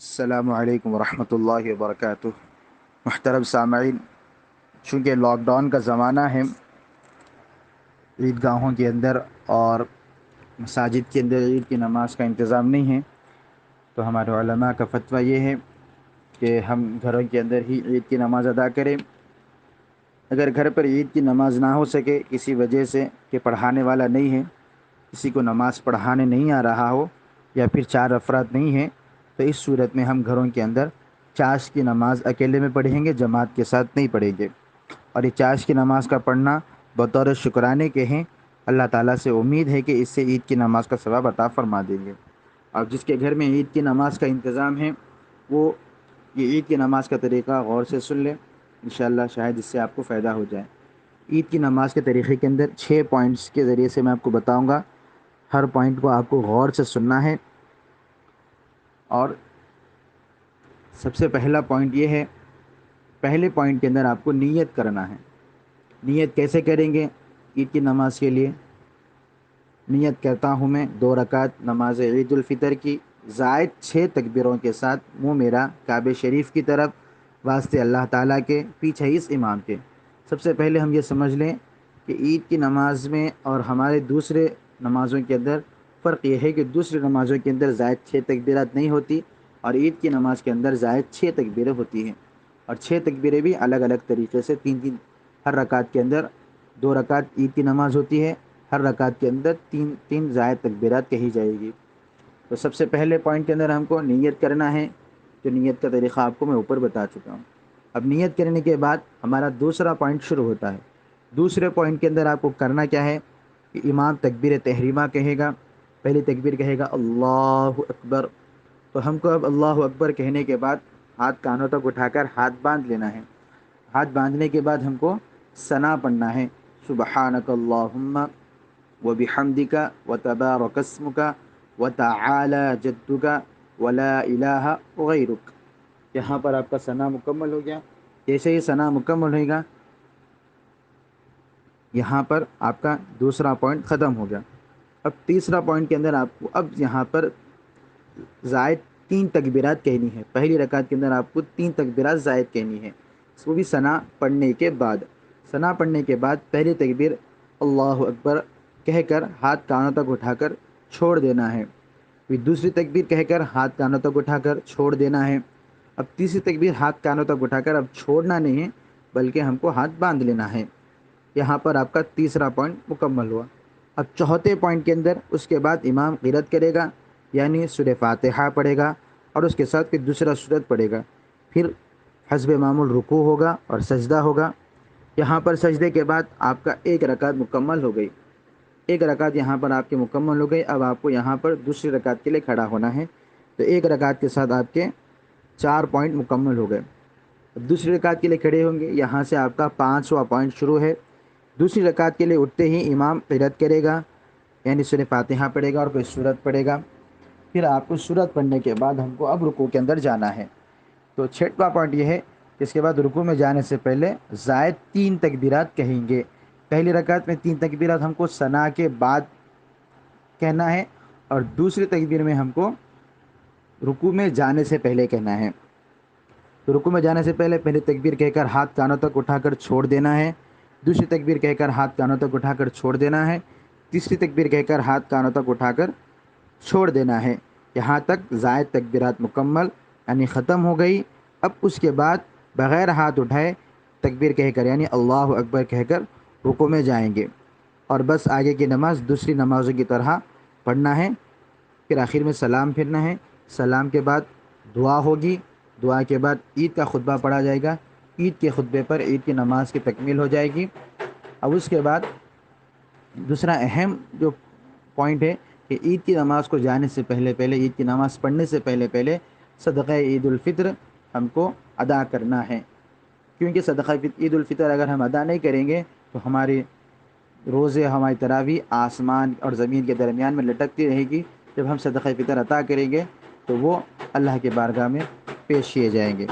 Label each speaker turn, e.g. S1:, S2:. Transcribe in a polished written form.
S1: السلام علیکم ورحمۃ اللہ وبرکاتہ۔ محترم سامعین، چونکہ لاک ڈاؤن کا زمانہ ہے، عید گاہوں کے اندر اور مساجد کے اندر عید کی نماز کا انتظام نہیں ہے، تو ہمارے علماء کا فتویٰ یہ ہے کہ ہم گھروں کے اندر ہی عید کی نماز ادا کریں۔ اگر گھر پر عید کی نماز نہ ہو سکے کسی وجہ سے کہ پڑھانے والا نہیں ہے، کسی کو نماز پڑھانے نہیں آ رہا ہو، یا پھر 4 افراد نہیں ہیں، تو اس صورت میں ہم گھروں کے اندر چاشت کی نماز اکیلے میں پڑھیں گے، جماعت کے ساتھ نہیں پڑھیں گے۔ اور یہ چاشت کی نماز کا پڑھنا بطور شکرانے کے ہیں، اللہ تعالیٰ سے امید ہے کہ اس سے عید کی نماز کا ثواب عطا فرما دیں گے۔ اور جس کے گھر میں عید کی نماز کا انتظام ہے، وہ یہ عید کی نماز کا طریقہ غور سے سن لیں، انشاءاللہ شاید اس سے آپ کو فائدہ ہو جائے۔ عید کی نماز کے طریقے کے اندر 6 پوائنٹس کے ذریعے سے میں آپ کو بتاؤں گا، ہر پوائنٹ کو آپ کو غور سے سننا ہے۔ اور سب سے پہلا پوائنٹ یہ ہے، پہلے پوائنٹ کے اندر آپ کو نیت کرنا ہے۔ نیت کیسے کریں گے عید کی نماز کے لیے؟ نیت کرتا ہوں میں 2 رکعت نماز عید الفطر کی زائد 6 تکبیروں کے ساتھ، منہ میرا کعبہ شریف کی طرف، واسطے اللہ تعالیٰ کے، پیچھے اس امام کے۔ سب سے پہلے ہم یہ سمجھ لیں کہ عید کی نماز میں اور ہمارے دوسرے نمازوں کے اندر فرق یہ ہے کہ دوسری نمازوں کے اندر زائد 6 تکبیرات نہیں ہوتی، اور عید کی نماز کے اندر زائد 6 تکبیریں ہوتی ہیں، اور 6 تکبیریں بھی الگ الگ طریقے سے، 3 ہر رکعت کے اندر 2 رکعت عید کی نماز ہوتی ہے، ہر رکعت کے اندر 3 زائد تکبیرات کہی جائے گی۔ تو سب سے پہلے پوائنٹ کے اندر ہم کو نیت کرنا ہے، جو نیت کا طریقہ آپ کو میں اوپر بتا چکا ہوں۔ اب نیت کرنے کے بعد ہمارا دوسرا پوائنٹ شروع ہوتا ہے۔ دوسرے پوائنٹ کے اندر آپ کو کرنا کیا ہے کہ امام تکبیر تحریمہ کہے گا، پہلی تکبیر کہے گا اللہ اکبر، تو ہم کو اب اللہ اکبر کہنے کے بعد ہاتھ کانوں تک اٹھا کر ہاتھ باندھ لینا ہے۔ ہاتھ باندھنے کے بعد ہم کو ثنا پڑھنا ہے، سبحانک اللہم وبحمدک وتبارک اسمک وتعالی جدک ولا الہ غیرک۔ یہاں پر آپ کا ثنا مکمل ہو گیا۔ جیسے ہی ثنا مکمل ہوئے گا، یہاں پر آپ کا دوسرا پوائنٹ ختم ہو گیا۔ اب تیسرا پوائنٹ کے اندر آپ کو اب یہاں پر زائد 3 تکبیرات کہنی ہے۔ پہلی رکعت کے اندر آپ کو 3 تکبیرات زائد کہنی ہے، وہ بھی ثنا پڑھنے کے بعد۔ ثنا پڑھنے کے بعد پہلی تکبیر اللہ اکبر کہہ کر ہاتھ کانوں تک اٹھا کر چھوڑ دینا ہے، پھر دوسری تکبیر کہہ کر ہاتھ کانوں تک اٹھا کر چھوڑ دینا ہے۔ اب تیسری تکبیر ہاتھ کانوں تک اٹھا کر اب چھوڑنا نہیں ہے، بلکہ ہم کو ہاتھ باندھ لینا ہے۔ یہاں پر آپ کا تیسرا پوائنٹ مکمل ہوا۔ اب چوتھے پوائنٹ کے اندر اس کے بعد امام قرات کرے گا، یعنی سورہ فاتحہ پڑھے گا، اور اس کے ساتھ پھر دوسرا سورت پڑھے گا، پھر حسب معمول رکوع ہوگا اور سجدہ ہوگا۔ یہاں پر سجدے کے بعد آپ کا 1 رکعت مکمل ہو گئی۔ 1 رکعت یہاں پر آپ کے مکمل ہو گئی۔ اب آپ کو یہاں پر دوسری رکعت کے لیے کھڑا ہونا ہے، تو 1 رکعت کے ساتھ آپ کے 4 پوائنٹ مکمل ہو گئے۔ اب دوسری رکعت کے لیے کھڑے ہوں گے، یہاں سے آپ کا 5واں پوائنٹ شروع ہے۔ دوسری رکعت کے لیے اٹھتے ہی امام قرات کرے گا، یعنی سورہ فاتحہ پڑھے گا اور کوئی سورت پڑھے گا، پھر آپ کو سورت پڑھنے کے بعد ہم کو اب رکوع کے اندر جانا ہے۔ تو 6واں پوائنٹ یہ ہے کہ اس کے بعد رکوع میں جانے سے پہلے زائد 3 تکبیرات کہیں گے۔ پہلی رکعت میں 3 تکبیرات ہم کو ثنا کے بعد کہنا ہے، اور دوسری تکبیر میں ہم کو رکوع میں جانے سے پہلے کہنا ہے۔ تو رکوع میں جانے سے پہلے پہلی تکبیر کہہ کر ہاتھ کانوں تک اٹھا کر چھوڑ دینا ہے، دوسری تکبیر کہہ کر ہاتھ کانوں تک اٹھا کر چھوڑ دینا ہے، تیسری تکبیر کہہ کر ہاتھ کانوں تک اٹھا کر چھوڑ دینا ہے۔ یہاں تک زائد تکبیرات مکمل، یعنی ختم ہو گئی۔ اب اس کے بعد بغیر ہاتھ اٹھائے تکبیر کہہ کر، یعنی اللہ اکبر کہہ کر رکوع میں جائیں گے، اور بس آگے کی نماز دوسری نمازوں کی طرح پڑھنا ہے۔ پھر آخر میں سلام پھرنا ہے، سلام کے بعد دعا ہوگی، دعا کے بعد عید کا خطبہ پڑھا جائے گا، عید کے خطبے پر عید کی نماز کی تکمیل ہو جائے گی۔ اب اس کے بعد دوسرا اہم جو پوائنٹ ہے کہ عید کی نماز کو جانے سے پہلے عید کی نماز پڑھنے سے پہلے صدقہ عید الفطر ہم کو ادا کرنا ہے، کیونکہ صدقہ عید الفطر اگر ہم ادا نہیں کریں گے تو ہماری روزے، ہماری تراویح آسمان اور زمین کے درمیان میں لٹکتی رہے گی۔ جب ہم صدقہ فطر عطا کریں گے تو وہ اللہ کے بارگاہ میں پیش کیے جائیں گے۔